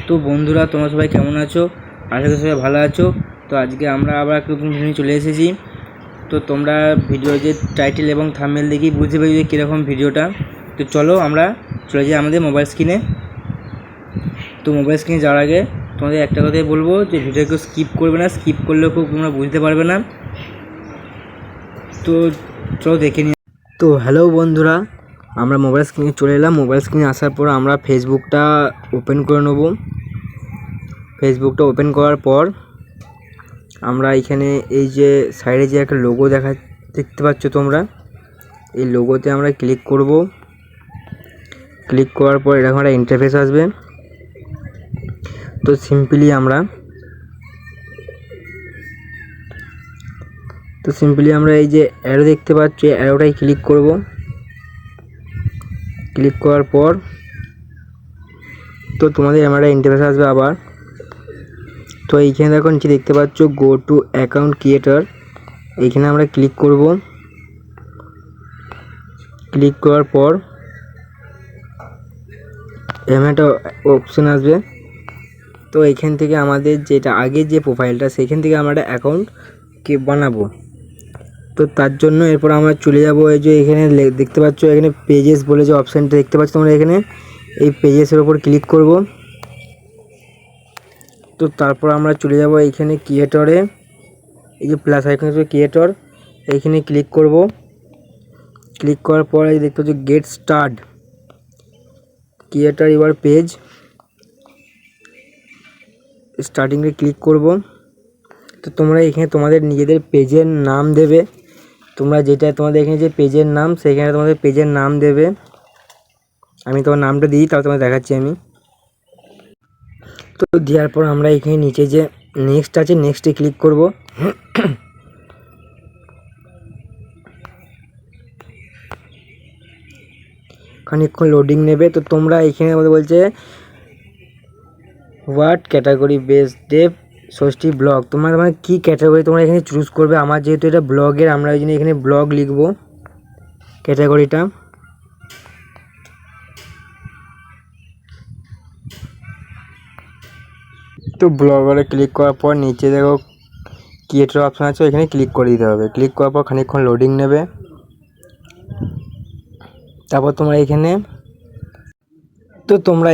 তো বন্ধুরা, তোমরা সবাই কেমন আছো? আশা করি সবাই ভালো আছো। তো আজকে আমরা আবার একটা নতুন ভিডিও চলে এসেছি। তো তোমরা ভিডিও যে টাইটেল এবং থাম্বনেল দেখেই বুঝতে পারবে যে কীরকম ভিডিওটা। তো চলো আমরা চলে যাই আমাদের মোবাইল স্ক্রিনে। তো মোবাইল স্ক্রিনে যাওয়ার আগে তোমাদের একটা কথাই বলবো যে ভিডিওকে স্কিপ করবে না, স্কিপ করলেও খুব তোমরা বুঝতে পারবে না। তো চলো দেখে নিই। তো হ্যালো বন্ধুরা, আমরা মোবাইল স্ক্রিনে চলে এলাম। মোবাইল স্ক্রিনে আসার পর আমরা ফেসবুকটা ওপেন করে নেব। ফেসবুকটা ওপেন করার পর আমরা এখানে এই যে সাইডে যে একটা লোগো দেখতে পাচ্ছ তোমরা, এই লোগোতে আমরা ক্লিক করব। ক্লিক করার পর এরকম একটা ইন্টারফেস আসবে। তো সিম্পলি আমরা এই যে অ্যারো দেখতে পাচ্ছি, অ্যারোটাই ক্লিক করব। ক্লিক করার পর তো তোমাদের আমার একটা ইন্টারফেস আসবে আবার। তো এইখানে দেখো নিচে দেখতে পাচ্ছ গো টু অ্যাকাউন্ট ক্রিয়েটর, এইখানে আমরা ক্লিক করব। ক্লিক করার পর এমন একটা অপশন আসবে। তো এইখান থেকে আমাদের যেটা আগের যে প্রোফাইলটা, সেইখান থেকে আমরা একটা অ্যাকাউন্ট বানাবো। তো তার জন্য এরপর আমরা চলে যাব এই যে এখানে দেখতে পাচ্ছ, এখানে পেজেস বলে যে অপশানটা দেখতে পাচ্ছ তোমরা, এখানে এই পেজেসের ওপর ক্লিক করব। তো তারপর আমরা চলে যাব এইখানে ক্রিয়েটরে, এই যে প্লাস আইকন আছে ক্রিয়েটর, এইখানে ক্লিক করব। ক্লিক করার পর এই দেখতে পাচ্ছ get start creator your page, স্টার্টিংয়ে ক্লিক করব। তো তোমরা এখানে তোমাদের নিজেদের পেজের নাম দেবে। তোমরা যেটা তোমাদের এখানে যে পেজের নাম, সেখানে তোমাদের পেজের নাম দেবে। আমি তোমার নামটা দিই, তাও তোমাদের দেখাচ্ছি আমি। তো দেওয়ার পর আমরা এখানে নিচে যে নেক্সট আছে, নেক্সটে ক্লিক করব। খানিকক্ষণ লোডিং নেবে। তো তোমরা এখানে আমাদের বলছে what category base Dave Shashthi blog, তোমরা মানে কী ক্যাটাগরি তোমরা এখানে চুজ করবে। আমার যেহেতু এটা ব্লগের, আমরা ওই জন্য এখানে ব্লগ লিখব ক্যাটাগরিটা। তো ব্লগারে ক্লিক করার পর নিচে দেখো ক্রিয়েটর অপশান আছে, এখানে ক্লিক করে দিতে হবে। ক্লিক করার পর খানিকক্ষণ লোডিং নেবে। তারপর তোমরা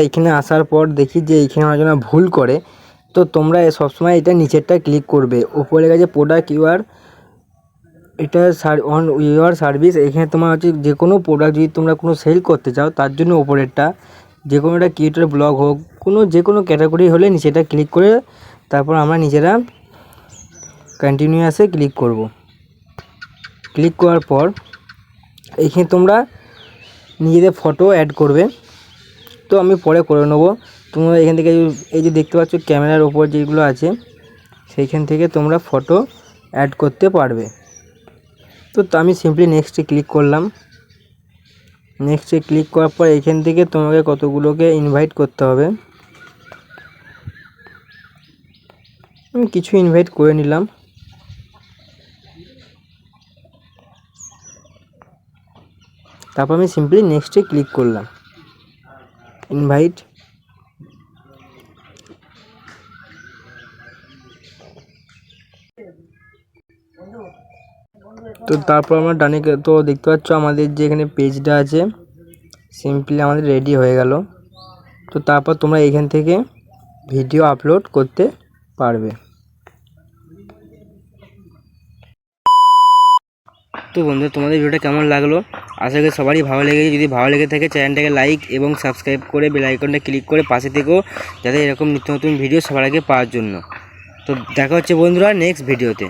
এখানে আসার পর দেখি যে এইখানে আমার জন্য ভুল করে। তো তোমরা সবসময় এটা নিচেরটা ক্লিক করবে। ওপরে গেছে প্রোডাক্ট ইউর, এটা অন ইউর সার্ভিস। এখানে তোমার হচ্ছে যে কোনো প্রোডাক্ট যদি তোমরা কোনো সেল করতে চাও, তার জন্য ওপরেরটা যে কোনো একটা ক্রিয়েটর ব্লগ হোক, যে কোনো ক্যাটাগরি হলে নিচেটা ক্লিক করে তারপর আমরা নিজেরা কন্টিনিউয়াসে ক্লিক করব। ক্লিক করার পর এইখানে তোমরা নিজেদের ফটো অ্যাড করবে। তো আমি পরে করে নেবো। তোমরা এখান থেকে এই যে দেখতে পাচ্ছ ক্যামেরার ওপর যেগুলো আছে, সেইখান থেকে তোমরা ফটো অ্যাড করতে পারবে। তো আমি সিম্পলি নেক্সটে ক্লিক করলাম। নেক্সটে ক্লিক করার পর এখান থেকে তোমাকে কতগুলোকে ইনভাইট করতে হবে। আমি কিছু ইনভাইট করে নিলাম। তারপর আমি সিম্পলি নেক্সটে ক্লিক করলাম, ইনভাইট। তো তারপর আমরা ডানে তো দেখতে পাচ্ছ আমাদের যে এখানে পেজটা আছে, সিম্পলি আমাদের রেডি হয়ে গেল। তো তারপর তোমরা এখান থেকে ভিডিও আপলোড করতে পারবে। তো বন্ধু, তোমাদের ভিডিওটা কেমন লাগলো? আশা করি সবারই ভালো লেগেছে। যদি ভালো লেগে থাকে চ্যানেলটাকে লাইক এবং সাবস্ক্রাইব করে বেল আইকনটা ক্লিক করে পাশে থেকেও, যাতে এরকম নিত্য নতুন ভিডিও সবার আগে পাওয়ার জন্য। তো দেখা হচ্ছে বন্ধুরা নেক্সট ভিডিওতে।